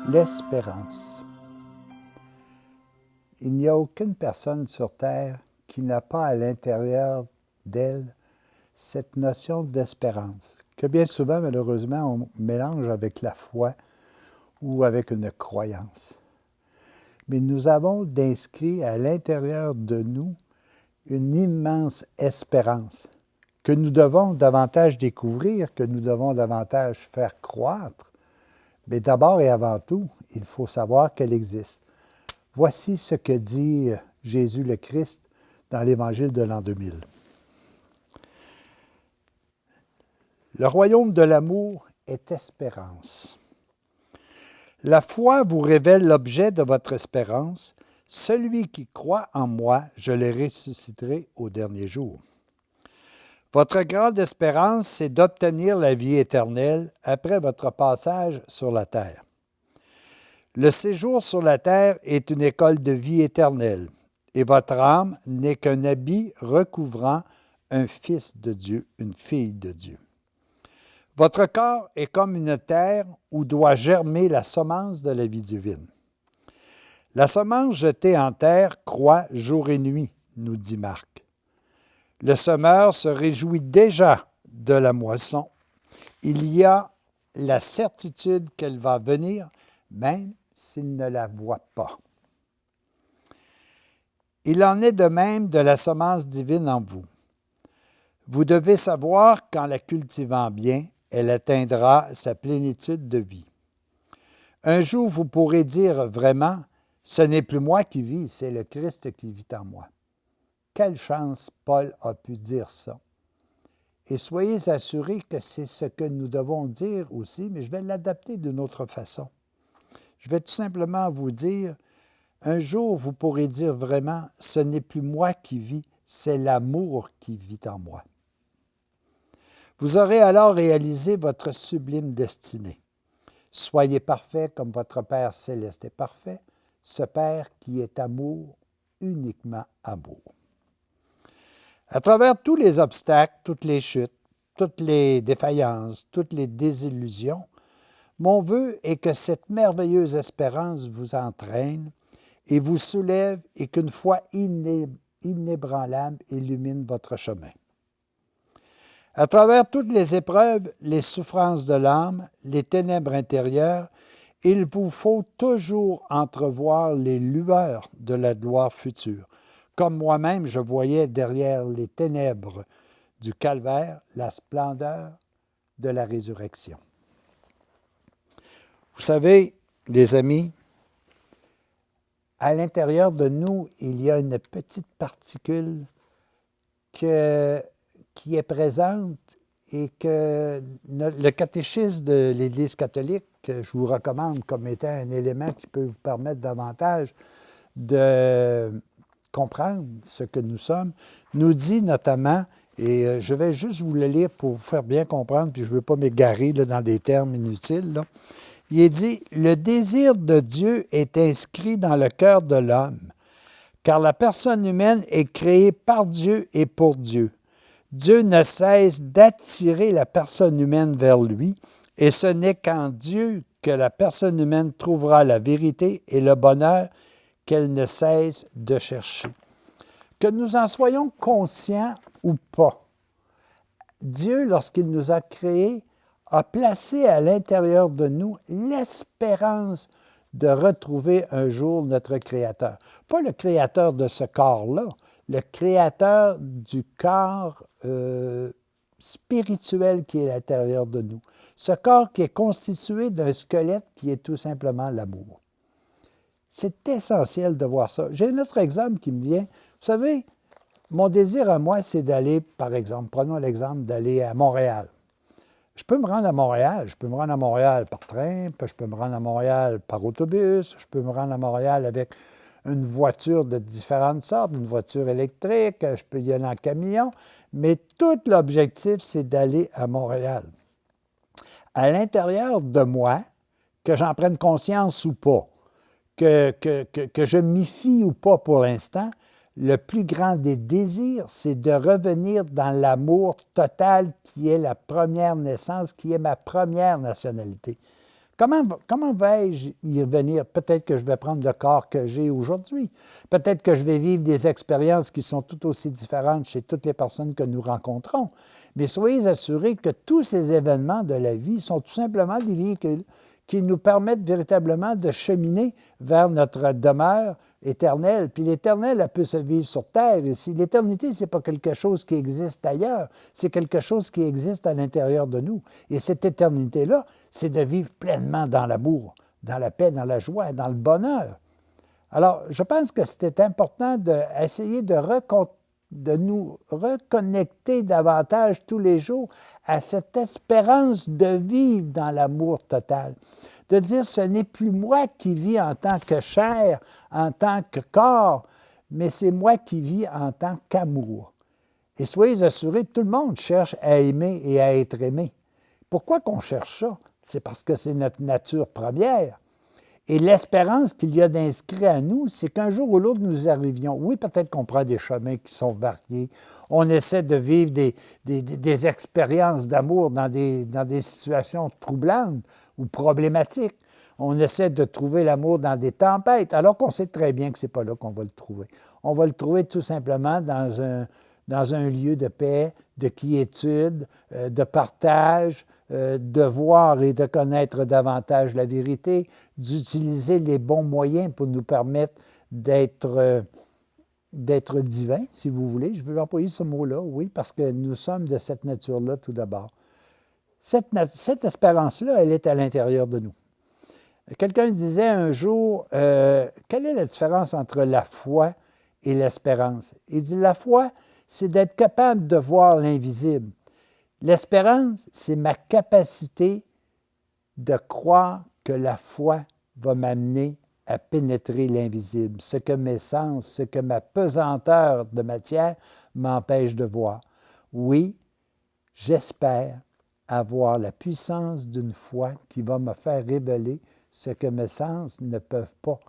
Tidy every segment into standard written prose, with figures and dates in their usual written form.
L'espérance. Il n'y a aucune personne sur Terre qui n'a pas à l'intérieur d'elle cette notion d'espérance, que bien souvent, malheureusement, on mélange avec la foi ou avec une croyance. Mais nous avons d'inscrit à l'intérieur de nous une immense espérance que nous devons davantage découvrir, que nous devons davantage faire croître. Mais d'abord et avant tout, il faut savoir qu'elle existe. Voici ce que dit Jésus le Christ dans l'Évangile de l'an 2000. Le royaume de l'amour est espérance. La foi vous révèle l'objet de votre espérance. Celui qui croit en moi, je le ressusciterai au dernier jour. Votre grande espérance, c'est d'obtenir la vie éternelle après votre passage sur la terre. Le séjour sur la terre est une école de vie éternelle, et votre âme n'est qu'un habit recouvrant un fils de Dieu, une fille de Dieu. Votre corps est comme une terre où doit germer la semence de la vie divine. La semence jetée en terre croît jour et nuit, nous dit Marc. Le semeur se réjouit déjà de la moisson. Il y a la certitude qu'elle va venir, même s'il ne la voit pas. Il en est de même de la semence divine en vous. Vous devez savoir qu'en la cultivant bien, elle atteindra sa plénitude de vie. Un jour, vous pourrez dire vraiment, « Ce n'est plus moi qui vis, c'est le Christ qui vit en moi. » Quelle chance Paul a pu dire ça. Et soyez assurés que c'est ce que nous devons dire aussi, mais je vais l'adapter d'une autre façon. Je vais tout simplement vous dire, un jour, vous pourrez dire vraiment, « Ce n'est plus moi qui vis, c'est l'amour qui vit en moi. » Vous aurez alors réalisé votre sublime destinée. Soyez parfaits comme votre Père céleste est parfait, ce Père qui est amour, uniquement amour. À travers tous les obstacles, toutes les chutes, toutes les défaillances, toutes les désillusions, mon vœu est que cette merveilleuse espérance vous entraîne et vous soulève et qu'une foi inébranlable illumine votre chemin. À travers toutes les épreuves, les souffrances de l'âme, les ténèbres intérieures, il vous faut toujours entrevoir les lueurs de la gloire future. Comme moi-même, je voyais derrière les ténèbres du calvaire la splendeur de la résurrection. Vous savez, les amis, à l'intérieur de nous, il y a une petite particule qui est présente et que le catéchisme de l'Église catholique, que je vous recommande comme étant un élément qui peut vous permettre davantage de comprendre ce que nous sommes, nous dit notamment, et je vais juste vous le lire pour vous faire bien comprendre, puis je ne veux pas m'égarer dans des termes inutiles. Là. Il est dit, « Le désir de Dieu est inscrit dans le cœur de l'homme, car la personne humaine est créée par Dieu et pour Dieu. Dieu ne cesse d'attirer la personne humaine vers lui, et ce n'est qu'en Dieu que la personne humaine trouvera la vérité et le bonheur qu'elle ne cesse de chercher. » Que nous en soyons conscients ou pas, Dieu, lorsqu'il nous a créés, a placé à l'intérieur de nous l'espérance de retrouver un jour notre Créateur. Pas le Créateur de ce corps-là, le Créateur du corps spirituel qui est à l'intérieur de nous. Ce corps qui est constitué d'un squelette qui est tout simplement l'amour. C'est essentiel de voir ça. J'ai un autre exemple qui me vient. Vous savez, mon désir à moi, c'est d'aller, par exemple, prenons l'exemple d'aller à Montréal. Je peux me rendre à Montréal. Je peux me rendre à Montréal par train, puis je peux me rendre à Montréal par autobus, je peux me rendre à Montréal avec une voiture de différentes sortes, une voiture électrique, je peux y aller en camion, mais tout l'objectif, c'est d'aller à Montréal. À l'intérieur de moi, que j'en prenne conscience ou pas, que je m'y fie ou pas pour l'instant, le plus grand des désirs, c'est de revenir dans l'amour total qui est la première naissance, qui est ma première nationalité. Comment vais-je y revenir? Peut-être que je vais prendre le corps que j'ai aujourd'hui. Peut-être que je vais vivre des expériences qui sont tout aussi différentes chez toutes les personnes que nous rencontrons. Mais soyez assurés que tous ces événements de la vie sont tout simplement des véhicules qui nous permettent véritablement de cheminer vers notre demeure éternelle. Puis l'éternel, elle peut se vivre sur terre ici. L'éternité, ce n'est pas quelque chose qui existe ailleurs, c'est quelque chose qui existe à l'intérieur de nous. Et cette éternité-là, c'est de vivre pleinement dans l'amour, dans la paix, dans la joie, dans le bonheur. Alors, je pense que c'était important d'essayer de nous reconnecter davantage tous les jours à cette espérance de vivre dans l'amour total. De dire, ce n'est plus moi qui vis en tant que chair, en tant que corps, mais c'est moi qui vis en tant qu'amour. Et soyez assurés, tout le monde cherche à aimer et à être aimé. Pourquoi qu'on cherche ça? C'est parce que c'est notre nature première. Et l'espérance qu'il y a d'inscrit à nous, c'est qu'un jour ou l'autre, nous y arrivions. Oui, peut-être qu'on prend des chemins qui sont variés. On essaie de vivre des expériences d'amour dans des situations troublantes ou problématiques. On essaie de trouver l'amour dans des tempêtes, alors qu'on sait très bien que ce n'est pas là qu'on va le trouver. On va le trouver tout simplement dans un lieu de paix, de quiétude, de partage, de voir et de connaître davantage la vérité, d'utiliser les bons moyens pour nous permettre d'être divins, si vous voulez. Je veux employer ce mot-là, oui, parce que nous sommes de cette nature-là tout d'abord. Cette espérance-là, elle est à l'intérieur de nous. Quelqu'un disait un jour, quelle est la différence entre la foi et l'espérance? Il dit, la foi, c'est d'être capable de voir l'invisible. L'espérance, c'est ma capacité de croire que la foi va m'amener à pénétrer l'invisible, ce que mes sens, ce que ma pesanteur de matière m'empêche de voir. Oui, j'espère avoir la puissance d'une foi qui va me faire révéler ce que mes sens ne peuvent pas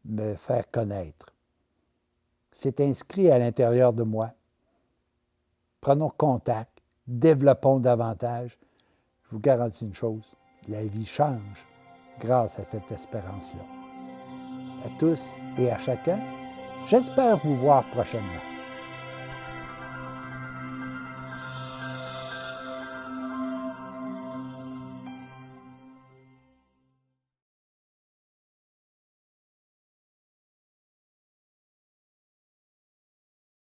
me faire connaître. C'est inscrit à l'intérieur de moi. Prenons contact. Développons davantage. Je vous garantis une chose, la vie change grâce à cette espérance-là. À tous et à chacun, j'espère vous voir prochainement.